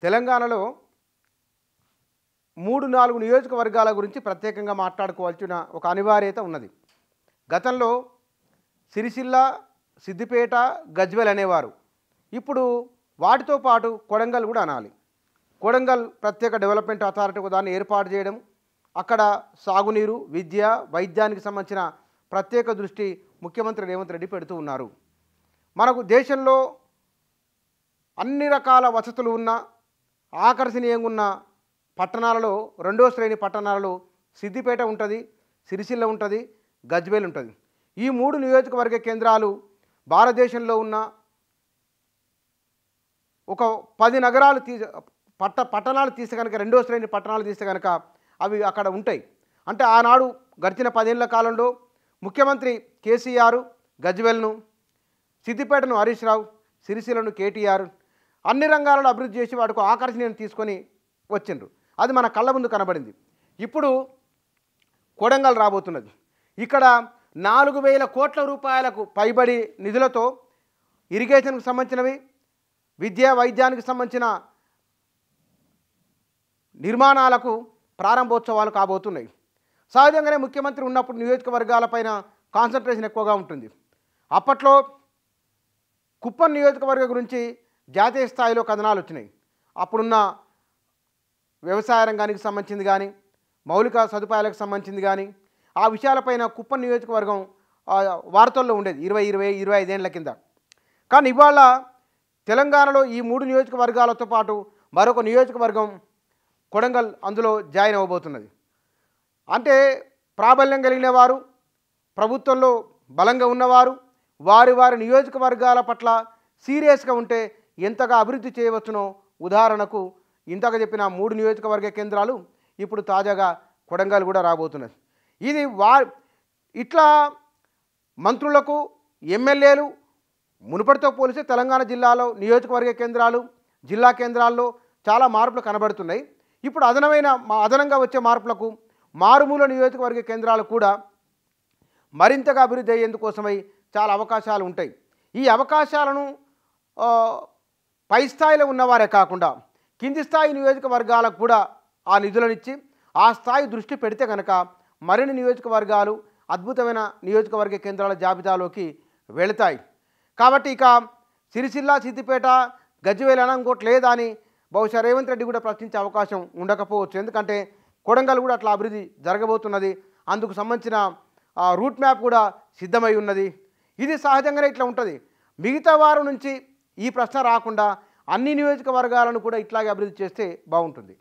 తెలంగాణలో 3-4 నియోజకవర్గాల గురించి ప్రత్యేకంగా మాట్లాడుకోవాల్సిన ఒక అనివార్యత ఉన్నది. గతంలో సిరిసిల్ల, సిద్దిపేట, గజ్వేల్ అనేవారు. ఇప్పుడు వాటితో పాటు కొడంగల్ కూడా అనాలి. కొడంగల్ ప్రత్యేక డెవలప్మెంట్ అథారిటీ ఒక దాన్ని ఏర్పాటు చేయడం, అక్కడ సాగునీరు, విద్య, వైద్యానికి సంబంధించిన ప్రత్యేక దృష్టి ముఖ్యమంత్రి రేవంత్ రెడ్డి పెడుతూ ఉన్నారు. మనకు దేశంలో అన్ని రకాల వసతులు ఉన్న ఆకర్షణీయంగా ఉన్న పట్టణాలలో రెండో శ్రేణి పట్టణాలలో సిద్దిపేట ఉంటుంది, సిరిసిల్ల ఉంటుంది, గజ్వేల్ ఉంటుంది. ఈ 3 నియోజకవర్గ కేంద్రాలు భారతదేశంలో ఉన్న ఒక 10 నగరాలు పట్టణాలు తీస్తే కనుక, రెండో శ్రేణి పట్టణాలు తీస్తే కనుక అవి అక్కడ ఉంటాయి. అంటే ఆనాడు గడిచిన 10 ఏళ్ల కాలంలో ముఖ్యమంత్రి కేసీఆర్ గజ్వేల్ను, సిద్దిపేటను హరీష్ రావు, సిరిసిల్లను కేటీఆర్ అన్ని రంగాలలో అభివృద్ధి చేసి వాటికి ఆకర్షణీయం తీసుకొని వచ్చిండ్రు. అది మన కళ్ళ ముందు కనబడింది. ఇప్పుడు కొడంగల్ రాబోతున్నది. ఇక్కడ 4,000 కోట్ల రూపాయలకు పైబడి నిధులతో ఇరిగేషన్కు సంబంధించినవి, విద్యా వైద్యానికి సంబంధించిన నిర్మాణాలకు ప్రారంభోత్సవాలు కాబోతున్నాయి. సహజంగానే ముఖ్యమంత్రి ఉన్నప్పుడు నియోజకవర్గాలపైన కాన్సన్ట్రేషన్ ఎక్కువగా ఉంటుంది. అప్పట్లో కుప్పం నియోజకవర్గం గురించి జాతీయ స్థాయిలో కథనాలు వచ్చినాయి. అప్పుడున్న వ్యవసాయ రంగానికి సంబంధించింది కానీ, మౌలిక సదుపాయాలకు సంబంధించింది కానీ, ఆ విషయాలపైన కుప్పం నియోజకవర్గం వార్తల్లో ఉండేది 20-25 ఏళ్ల కింద. కానీ ఇవాళ తెలంగాణలో ఈ 3 నియోజకవర్గాలతో పాటు మరొక నియోజకవర్గం కొడంగల్ అందులో జాయిన్ అవ్వబోతున్నది. అంటే ప్రాబల్యం కలిగిన వారు, ప్రభుత్వంలో బలంగా ఉన్నవారు, వారి నియోజకవర్గాల పట్ల సీరియస్గా ఉంటే ఎంతగా అభివృద్ధి చేయవచ్చునో ఉదాహరణకు ఇంతగా చెప్పిన 3 నియోజకవర్గ కేంద్రాలు ఇప్పుడు తాజాగా కొడంగల్ కూడా రాబోతున్నది. ఇది ఇట్లా మంత్రులకు, ఎమ్మెల్యేలు మునుపటితో పోలిస్తే తెలంగాణ జిల్లాలో నియోజకవర్గ కేంద్రాలు, జిల్లా కేంద్రాల్లో చాలా మార్పులు కనబడుతున్నాయి. ఇప్పుడు అదనంగా వచ్చే మార్పులకు మారుమూల నియోజకవర్గ కేంద్రాలు కూడా మరింతగా అభివృద్ధి అయ్యేందుకోసమై చాలా అవకాశాలు ఉంటాయి. ఈ అవకాశాలను పై స్థాయిలో ఉన్నవారే కాకుండా కింది స్థాయి నియోజకవర్గాలకు కూడా ఆ నిధులనిచ్చి ఆ స్థాయి దృష్టి పెడితే కనుక మరిన్ని నియోజకవర్గాలు అద్భుతమైన నియోజకవర్గ కేంద్రాల జాబితాలోకి వెళతాయి. కాబట్టి ఇక సిరిసిల్ల, సిద్దిపేట, గజ్వేల్ ఇంకోటి లేదా అని బహుశా రేవంత్ రెడ్డి కూడా ప్రశ్నించే అవకాశం ఉండకపోవచ్చు. ఎందుకంటే కొడంగల్ కూడా అట్లా అభివృద్ధి జరగబోతున్నది. అందుకు సంబంధించిన రూట్ మ్యాప్ కూడా సిద్ధమై ఉన్నది. ఇది సహజంగానే ఇట్లా ఉంటుంది. మిగతా వారి నుంచి ఈ ప్రశ్న రాకుండా అన్ని నియోజకవర్గాలను కూడా ఇట్లాగే అభివృద్ధి చేస్తే బాగుంటుంది.